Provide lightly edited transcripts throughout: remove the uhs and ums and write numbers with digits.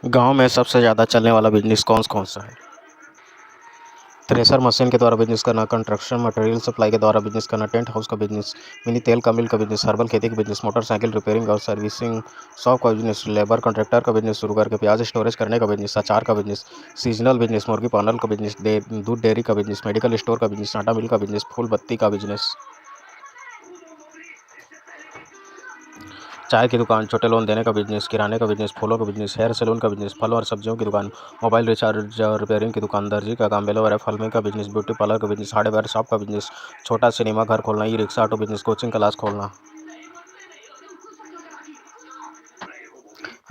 गाँव में सबसे ज़्यादा चलने वाला बिज़नेस कौन सा है? थ्रेसर मशीन के द्वारा बिज़नेस करना, कंस्ट्रक्शन मटेरियल सप्लाई के द्वारा बिज़नेस करना, टेंट हाउस का बिज़नेस, मिनी तेल का मिल का बिज़नेस, हर्बल खेती का बिज़नेस, मोटरसाइकिल रिपेयरिंग और सर्विसिंग शॉप का बिज़नेस, लेबर कॉन्ट्रैक्टर का बिज़नेस शुरू करके प्याज़ स्टोरेज करने का बिज़नेस, अचार का बिज़नेस, सीज़नल बिज़नेस, मुर्गी पालन का बिज़नेस, दूध डेयरी का बिज़नेस, मेडिकल स्टोर का बिज़नेस, आटा मिल का बिज़नेस, फूल बत्ती का बिज़नेस, चाय की दुकान, छोटे लोन देने का बिज़नेस, किराने का बिज़नेस, फूलों का बिज़नेस, हेयर सैलून का बिज़नेस, फल और सब्जियों की दुकान, मोबाइल रिचार्ज और रिपेयरिंग की दुकान, दर्जी का काम, बेलोवेरा फार्मिंग का बिज़नेस, ब्यूटी पार्लर का बिज़नेस, हार्डवेयर शॉप का बिज़नेस, छोटा सिनेमा घर खोलना, e rickshaw auto business, coaching class खोलना।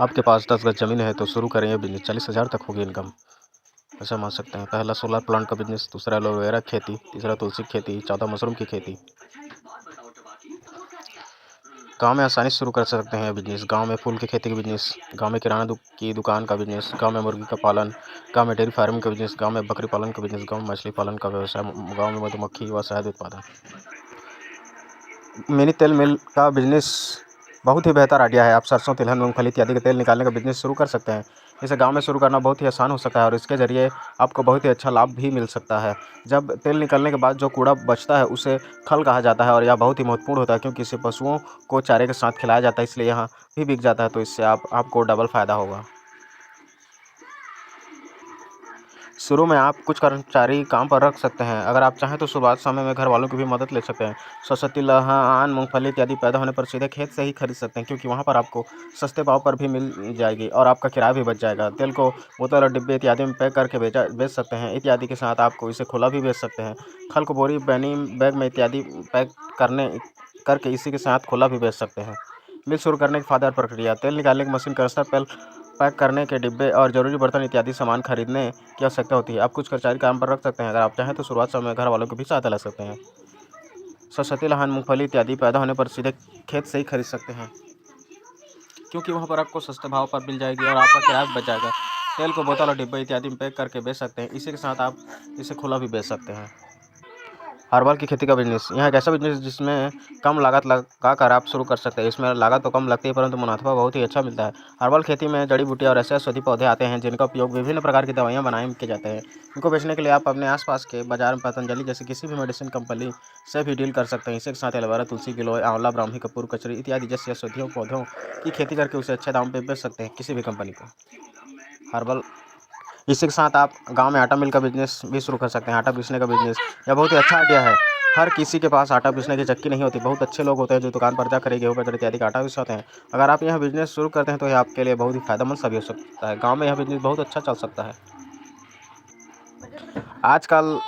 आपके पास 10 गज ज़मीन है तो शुरू करें ये बिज़नेस, 40,000 तक होगी इनकम। ऐसा मान सकते हैं। पहला सोलर प्लांट का बिज़नेस, दूसरा एलोवेरा खेती, तीसरा तुलसी की खेती, चौथा मशरूम की खेती। गाँव में आसानी से शुरू कर सकते हैं बिज़नेस। गाँव में फूल की खेती का बिज़नेस, गाँव में किराना की दुकान का बिज़नेस, गाँव में मुर्गी का पालन, गाँव में डेयरी फार्मिंग का बिज़नेस, गाँव में बकरी पालन का बिज़नेस, गाँव में मछली पालन का व्यवसाय, गाँव में मधुमक्खी व शहद उत्पादन। मिनी तेल मिल का बिज़नेस बहुत ही बेहतर आइडिया है। आप सरसों, तिलहन, मूंगफली इत्यादि के तेल निकालने का बिज़नेस शुरू कर सकते हैं। इसे गाँव में शुरू करना बहुत ही आसान हो सकता है और इसके ज़रिए आपको बहुत ही अच्छा लाभ भी मिल सकता है। जब तेल निकलने के बाद जो कूड़ा बचता है उसे खल कहा जाता है और यह बहुत ही महत्वपूर्ण होता है क्योंकि इसे पशुओं को चारे के साथ खिलाया जाता है, इसलिए यहाँ भी बिक जाता है, तो इससे आपको डबल फ़ायदा होगा। शुरू में आप कुछ कर्मचारी काम पर रख सकते हैं। अगर आप चाहें तो शुरुआत समय में घर वालों की भी मदद ले सकते हैं। सरसों, तिलहन, मूंगफली इत्यादि पैदा होने पर सीधे खेत से ही खरीद सकते हैं क्योंकि वहाँ पर आपको सस्ते भाव पर भी मिल जाएगी और आपका किराया भी बच जाएगा। तेल को बोतल और डिब्बे इत्यादि में पैक करके बेच सकते हैं। इत्यादि के साथ आपको इसे खुला भी बेच सकते हैं। खल को बोरी, बैनी बैग में इत्यादि पैक करने करके इसी के साथ खुला भी बेच सकते हैं। मिल शुरू करने की फायदा और प्रक्रिया, तेल निकालने की मशीन, क्रशर, पैक करने के डिब्बे और ज़रूरी बर्तन इत्यादि सामान खरीदने की आवश्यकता होती है। आप कुछ कर्मचारी काम पर रख सकते हैं। अगर आप चाहें तो शुरुआत समय में घर वालों की भी सहायता ले सकते हैं। सरस्वती, लहान, मूंगफली इत्यादि पैदा होने पर सीधे खेत से ही खरीद सकते हैं क्योंकि वहाँ पर आपको सस्ते भाव पर मिल जाएगी और आपका किराया भी बच जाएगा। तेल को बोतल और डिब्बे इत्यादि में पैक करके बेच सकते हैं। इसी के साथ आप इसे खुला भी बेच सकते हैं। हर्बल की खेती का बिज़नेस, यह एक ऐसा बिज़नेस जिसमें कम लागत लगाकर आप शुरू कर सकते हैं। इसमें लागत तो कम लगती है परंतु मुनाफा बहुत ही अच्छा मिलता है। हर्बल खेती में जड़ी बूटियाँ और ऐसे औषधि पौधे आते हैं जिनका उपयोग विभिन्न प्रकार की दवाइयाँ बनाने में किए जाते हैं। इनको बेचने के लिए आप अपने आसपास के बाजार में पतंजलि जैसे किसी भी मेडिसिन कंपनी से भी डील कर सकते हैं। इसी के साथ एलोवेरा, तुलसी, गिलोय, आंवला, ब्राह्मी कपूर, कचरी इत्यादि जैसे औषधीय पौधों की खेती करके उसे अच्छे दाम पर बेच सकते हैं किसी भी कंपनी को। हर्बल इसी के साथ आप गांव में आटा मिल का बिज़नेस भी शुरू कर सकते हैं। आटा पीसने का बिज़नेस यह बहुत ही अच्छा आइडिया है। हर किसी के पास आटा पीसने की चक्की नहीं होती। बहुत अच्छे लोग होते हैं जो दुकान पर जाकर गेहूँ, बाजरा इत्यादि का आटा पीसवाते हैं। अगर आप यह बिज़नेस शुरू करते हैं तो यह आपके लिए बहुत ही फ़ायदेमंद साबित हो सकता है। गाँव में यह बिज़नेस बहुत अच्छा चल सकता है। आजकल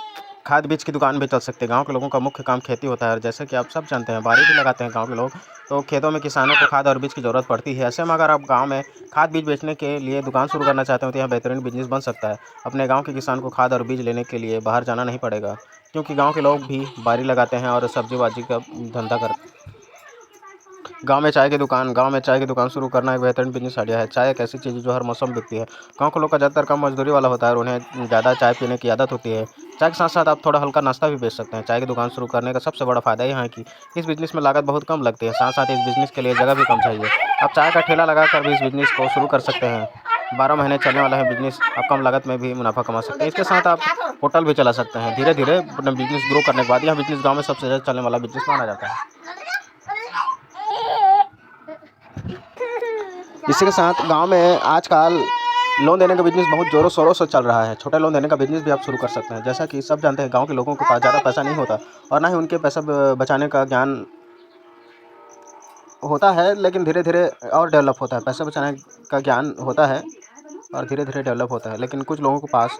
खाद बीज की दुकान भी चल सकती है। गाँव के लोगों का मुख्य काम खेती होता है और जैसे कि आप सब जानते हैं बाड़ी भी लगाते हैं गाँव के लोग, तो खेतों में किसानों को खाद और बीज की ज़रूरत पड़ती है। ऐसे में अगर आप गाँव में खाद बीज बेचने के लिए दुकान शुरू करना चाहते हो तो यह बेहतरीन बिज़नेस बन सकता है। अपने गाँव के किसान को खाद और बीज लेने के लिए बाहर जाना नहीं पड़ेगा क्योंकि गाँव के लोग भी बाड़ी लगाते हैं और सब्जी बाजी का धंधा करते हैं। गाँव में चाय की दुकान शुरू करना एक बेहतरीन बिज़नेस आइडिया है। चाय एक ऐसी चीज़ है जो हर मौसम बिकती है। गाँव के लोग का ज़्यादातर काम मज़दूरी वाला होता है और उन्हें ज़्यादा चाय पीने की आदत होती है। चाय के साथ-साथ आप थोड़ा हल्का नाश्ता भी बेच सकते हैं। चाय की दुकान शुरू करने का सबसे बड़ा फ़ायदा यह है कि इस बिज़नेस में लागत बहुत कम लगती है। साथ-साथ इस बिज़नेस के लिए जगह भी कम चाहिए। आप चाय का ठेला लगाकर भी इस बिज़नेस को शुरू कर सकते हैं। 12 महीने चलने वाला है बिज़नेस। आप कम लागत में भी मुनाफ़ा कमा सकते हैं। इसके साथ आप होटल भी चला सकते हैं। धीरे-धीरे अपना बिज़नेस ग्रो करने के बाद यह बिज़नेस गाँव में सबसे ज़्यादा चलने वाला बिज़नेस माना जाता है। इसी के साथ गाँव में आजकल लोन देने का बिज़नेस बहुत ज़ोरों शोरों से चल रहा है। छोटे लोन देने का बिज़नेस भी आप शुरू कर सकते हैं। जैसा कि सब जानते हैं गाँव के लोगों के पास ज़्यादा पैसा नहीं होता और ना ही उनके पैसा बचाने का ज्ञान होता है, लेकिन धीरे-धीरे और डेवलप होता है। पैसा बचाने का ज्ञान होता है और धीरे-धीरे डेवलप होता है, लेकिन कुछ लोगों के पास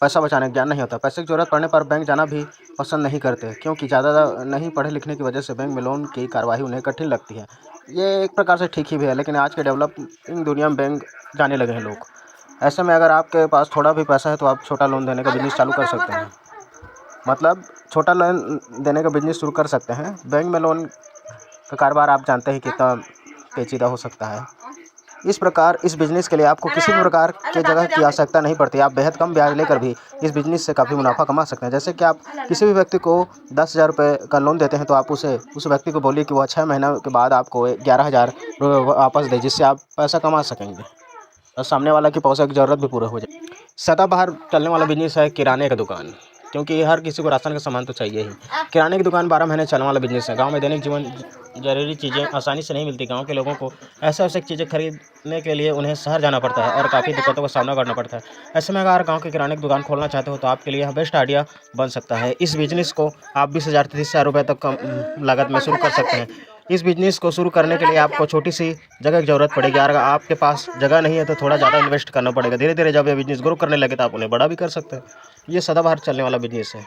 पैसा बचाने का ज्ञान नहीं होता। पैसे की ज़रूरत पड़ने पर बैंक जाना भी पसंद नहीं करते क्योंकि ज़्यादा नहीं पढ़े लिखने की वजह से बैंक में लोन की कार्यवाही उन्हें कठिन लगती है। ये एक प्रकार से ठीक ही भी है, लेकिन आज के डेवलपिंग दुनिया में बैंक जाने लगे हैं लोग। ऐसे में अगर आपके पास थोड़ा भी पैसा है तो आप छोटा लोन देने का बिज़नेस चालू कर सकते हैं। मतलब छोटा लोन देने का बिज़नेस शुरू कर सकते हैं। बैंक में लोन का कारोबार आप जानते हैं कितना पेचीदा हो सकता है। इस प्रकार इस बिज़नेस के लिए आपको किसी भी प्रकार के जगह की आवश्यकता नहीं पड़ती। आप बेहद कम ब्याज लेकर भी इस बिज़नेस से काफ़ी मुनाफ़ा कमा सकते हैं। जैसे कि आप किसी भी व्यक्ति को 10,000 रुपये का लोन देते हैं तो आप उस व्यक्ति को बोलिए कि वह 6 महीने के बाद आपको 11,000 रुपये वापस दे, जिससे आप पैसा कमा सकेंगे। और सामने वाला की पौसा की ज़रूरत भी पूरा हो जाए। सदाबहार चलने वाला बिजनेस है किराने का दुकान, क्योंकि हर किसी को राशन का सामान तो चाहिए ही। किराने की दुकान 12 महीने चलने वाला बिजनेस है। गांव में दैनिक जीवन जरूरी चीज़ें आसानी से नहीं मिलती। गांव के लोगों को ऐसे आवश्यक चीज़ें खरीदने के लिए उन्हें शहर जाना पड़ता है और काफ़ी दिक्कतों का सामना करना पड़ता है। ऐसे में अगर गांव के किराने की दुकान खोलना चाहते हो तो आपके लिए यह बेस्ट आइडिया बन सकता है। इस बिजनेस को आप 20,000 से 30,000 रुपये तक कम लागत में शुरू कर सकते हैं। इस बिजनेस को शुरू करने के लिए आपको छोटी सी जगह की ज़रूरत पड़ेगी। अगर आपके पास जगह नहीं है तो थोड़ा ज़्यादा इन्वेस्ट करना पड़ेगा। धीरे धीरे जब ये बिजनेस ग्रो करने लगे तो आप उन्हें बड़ा भी कर सकते हैं। ये सदाबहार चलने वाला बिजनेस है।